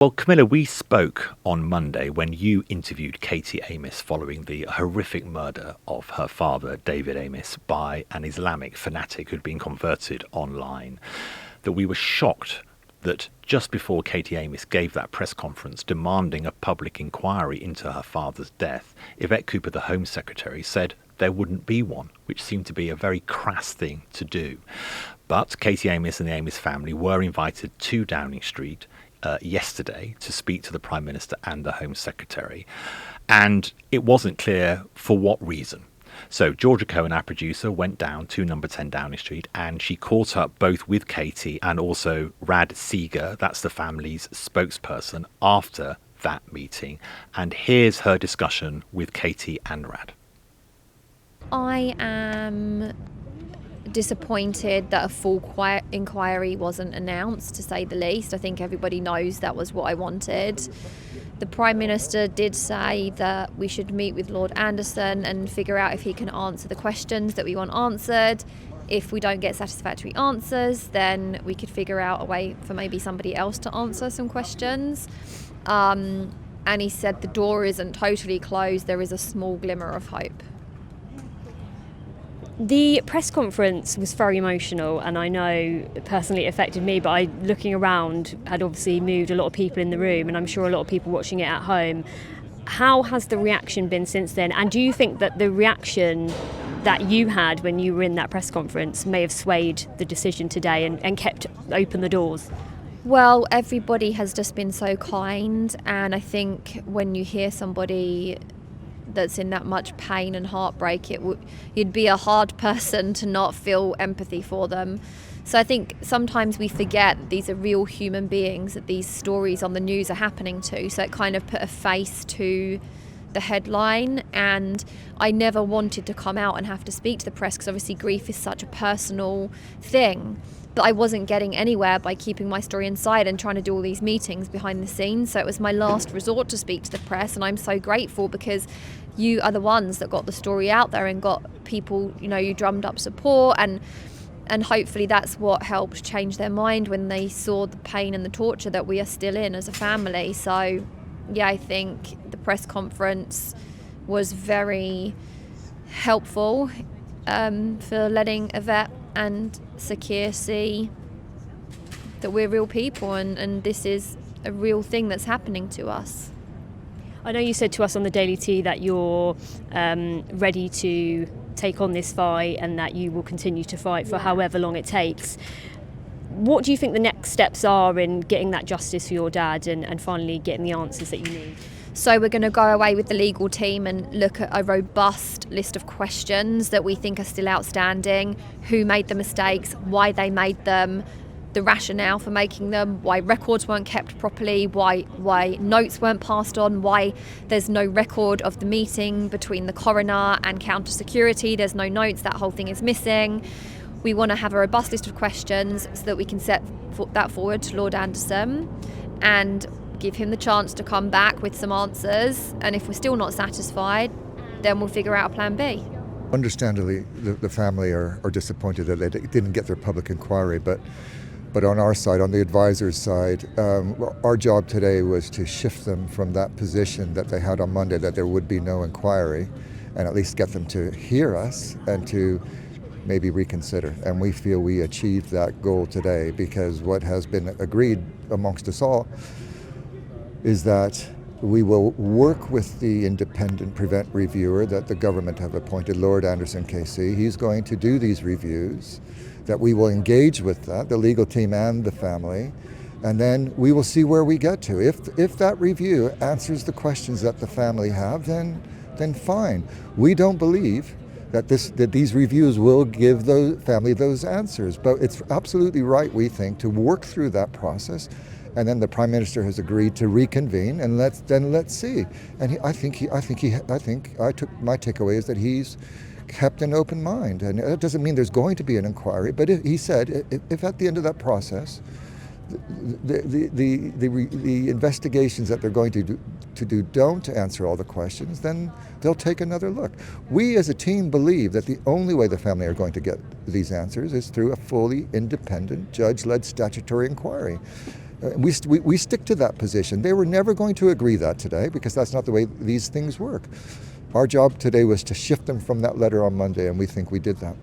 Well, Camilla, we spoke on Monday when you interviewed Katie Amess following the horrific murder of her father, David Amess, by an Islamic fanatic who'd been converted online, that we were shocked that just before Katie Amess gave that press conference demanding a public inquiry into her father's death, Yvette Cooper, the Home Secretary, said there wouldn't be one, which seemed to be a very crass thing to do. But Katie Amess and the Amess family were invited to Downing Street yesterday to speak to the Prime Minister and the Home Secretary, and it wasn't clear for what reason. So Georgia Cohen, our producer, went down to number 10 Downing Street, and she caught up both with Katie and also Radd Seiger, that's the family's spokesperson, after that meeting. And here's her discussion with Katie and Radd. I am disappointed that a full inquiry wasn't announced, to say the least. I think everybody knows that was what I wanted. The Prime Minister did say that we should meet with Lord Anderson and figure out if he can answer the questions that we want answered. If we don't get satisfactory answers, then we could figure out a way for maybe somebody else to answer some questions. And he said the door isn't totally closed, there is a small glimmer of hope. The press conference was very emotional, and I know personally it affected me, but looking around, had obviously moved a lot of people in the room, and I'm sure a lot of people watching it at home. How has the reaction been since then? And do you think that the reaction that you had when you were in that press conference may have swayed the decision today and kept open the doors? Well, everybody has just been so kind, and I think when you hear somebody that's in that much pain and heartbreak, you'd be a hard person to not feel empathy for them. So I think sometimes we forget that these are real human beings that these stories on the news are happening to, so it kind of put a face to the headline. And I never wanted to come out and have to speak to the press, because obviously grief is such a personal thing, but I wasn't getting anywhere by keeping my story inside and trying to do all these meetings behind the scenes. So it was my last resort to speak to the press, and I'm so grateful because you are the ones that got the story out there and got people, you drummed up support, and hopefully that's what helped change their mind when they saw the pain and the torture that we are still in as a family. So yeah, I think the press conference was very helpful for letting Yvette and Keir see that we're real people, and this is a real thing that's happening to us. I know you said to us on the Daily Tea that you're ready to take on this fight and that you will continue to fight for however long it takes. What do you think the next steps are in getting that justice for your dad and finally getting the answers that you need? So we're going to go away with the legal team and look at a robust list of questions that we think are still outstanding. Who made the mistakes, why they made them, the rationale for making them, why records weren't kept properly, why notes weren't passed on, why there's no record of the meeting between the coroner and counter security, there's no notes, that whole thing is missing. We want to have a robust list of questions so that we can set that forward to Lord Anderson and give him the chance to come back with some answers. And if we're still not satisfied, then we'll figure out a plan B. Understandably, the family are disappointed that they didn't get their public inquiry, but on our side, on the advisor's side, our job today was to shift them from that position that they had on Monday, that there would be no inquiry, and at least get them to hear us and to maybe reconsider. And we feel we achieved that goal today, because what has been agreed amongst us all is that we will work with the independent prevent reviewer that the government have appointed, Lord Anderson KC. He's going to do these reviews, that we will engage with that, the legal team and the family, and then we will see where we get to. If that review answers the questions that the family have, then fine. We don't believe that these reviews will give the family those answers, but it's absolutely right, we think, to work through that process. And then the Prime Minister has agreed to reconvene, and let's see. And I think my takeaway is that he's kept an open mind, and it doesn't mean there's going to be an inquiry. But he said if at the end of that process, the investigations that they're going to do don't answer all the questions, then they'll take another look. We as a team believe that the only way the family are going to get these answers is through a fully independent, judge-led statutory inquiry. We stick to that position. They were never going to agree that today because that's not the way these things work. Our job today was to shift them from that letter on Monday, and we think we did that.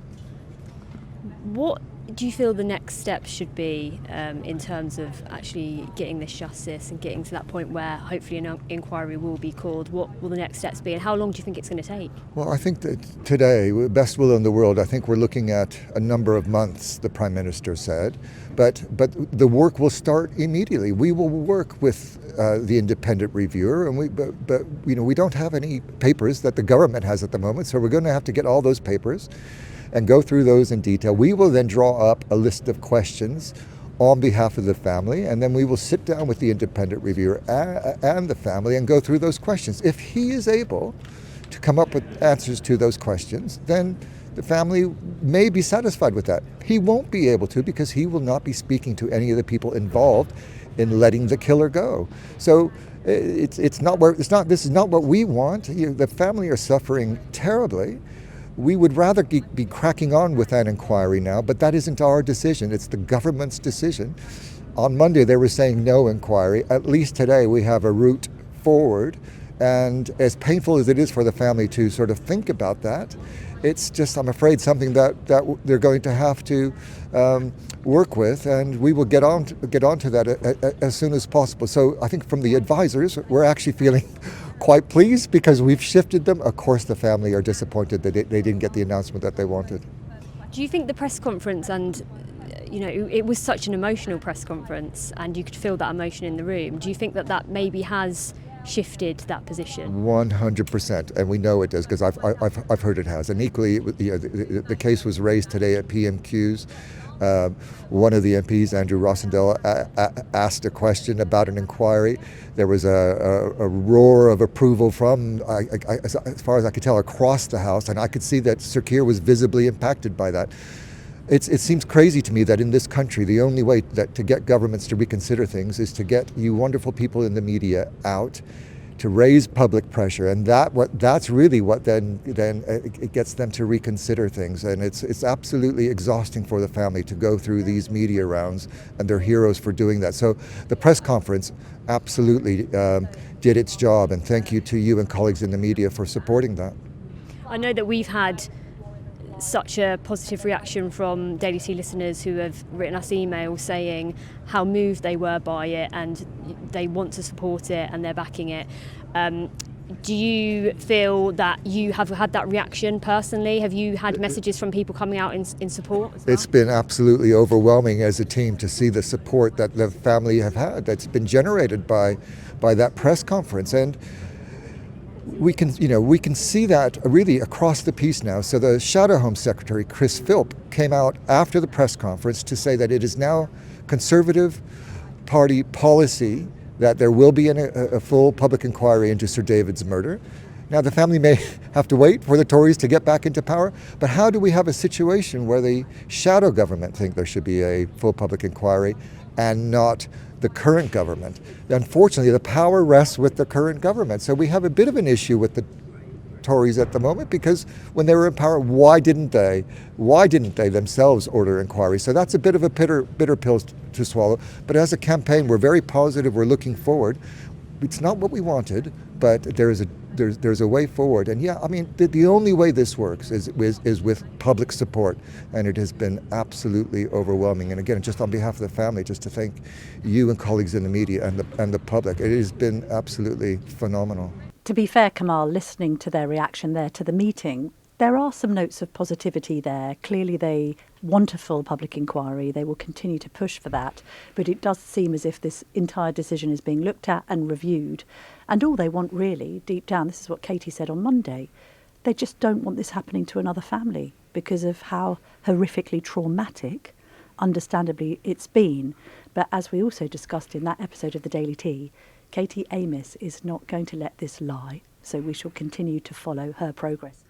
What do you feel the next step should be in terms of actually getting this justice and getting to that point where hopefully an inquiry will be called? What will the next steps be, and how long do you think it's going to take? Well, I think that today, best will in the world, I think we're looking at a number of months, the Prime Minister said, but the work will start immediately. We will work with the independent reviewer, and we don't have any papers that the government has at the moment, so we're going to have to get all those papers and go through those in detail. We will then draw up a list of questions on behalf of the family, and then we will sit down with the independent reviewer and the family and go through those questions. If he is able to come up with answers to those questions, then the family may be satisfied with that. He won't be able to because he will not be speaking to any of the people involved in letting the killer go. So this is not what we want. The family are suffering terribly. We would rather be cracking on with that inquiry now, but that isn't our decision. It's the government's decision. On Monday, they were saying no inquiry. At least today, we have a route forward. And as painful as it is for the family to sort of think about that, it's just, I'm afraid, something that they're going to have to work with, and we will get on to that as soon as possible. So I think from the advisors, we're actually feeling quite pleased because we've shifted them. Of course, the family are disappointed that they didn't get the announcement that they wanted. Do you think the press conference, and it was such an emotional press conference and you could feel that emotion in the room, do you think that maybe has shifted that position? 100%, and we know it does because I've heard it has. And equally, the case was raised today at PMQs. One of the MPs, Andrew Rossendale, asked a question about an inquiry. There was a roar of approval from, as far as I could tell, across the House, and I could see that Sir Keir was visibly impacted by that. It seems crazy to me that in this country, the only way to get governments to reconsider things is to get you wonderful people in the media out, to raise public pressure, and that's really what then it gets them to reconsider things. And it's absolutely exhausting for the family to go through these media rounds, and they're heroes for doing that. So the press conference absolutely did its job, and thank you to you and colleagues in the media for supporting that. I know that we've had such a positive reaction from Daily T listeners who have written us emails saying how moved they were by it and they want to support it and they're backing it. Do you feel that you have had that reaction personally? Have you had messages from people coming out in support as well? It's been absolutely overwhelming as a team to see the support that the family have had that's been generated by that press conference. And we can see that really across the piece now. So the Shadow Home Secretary, Chris Philp, came out after the press conference to say that it is now Conservative Party policy that there will be a full public inquiry into Sir David's murder. Now, the family may have to wait for the Tories to get back into power, but how do we have a situation where the shadow government think there should be a full public inquiry and not the current government? Unfortunately, the power rests with the current government. So we have a bit of an issue with the Tories at the moment, because when they were in power, why didn't they themselves order inquiry? So that's a bit of a bitter pill to swallow. But as a campaign, we're very positive. We're looking forward. It's not what we wanted, but there's a way forward. And yeah, I mean, the only way this works is with public support, and it has been absolutely overwhelming. And again, just on behalf of the family, just to thank you and colleagues in the media and the public. It has been absolutely phenomenal. To be fair, Kamal, listening to their reaction there to the meeting, there are some notes of positivity there. Clearly they want a full public inquiry. They will continue to push for that. But it does seem as if this entire decision is being looked at and reviewed. And all they want really, deep down, this is what Katie said on Monday, they just don't want this happening to another family because of how horrifically traumatic, understandably, it's been. But as we also discussed in that episode of the Daily Tea, Katie Amess is not going to let this lie, so we shall continue to follow her progress.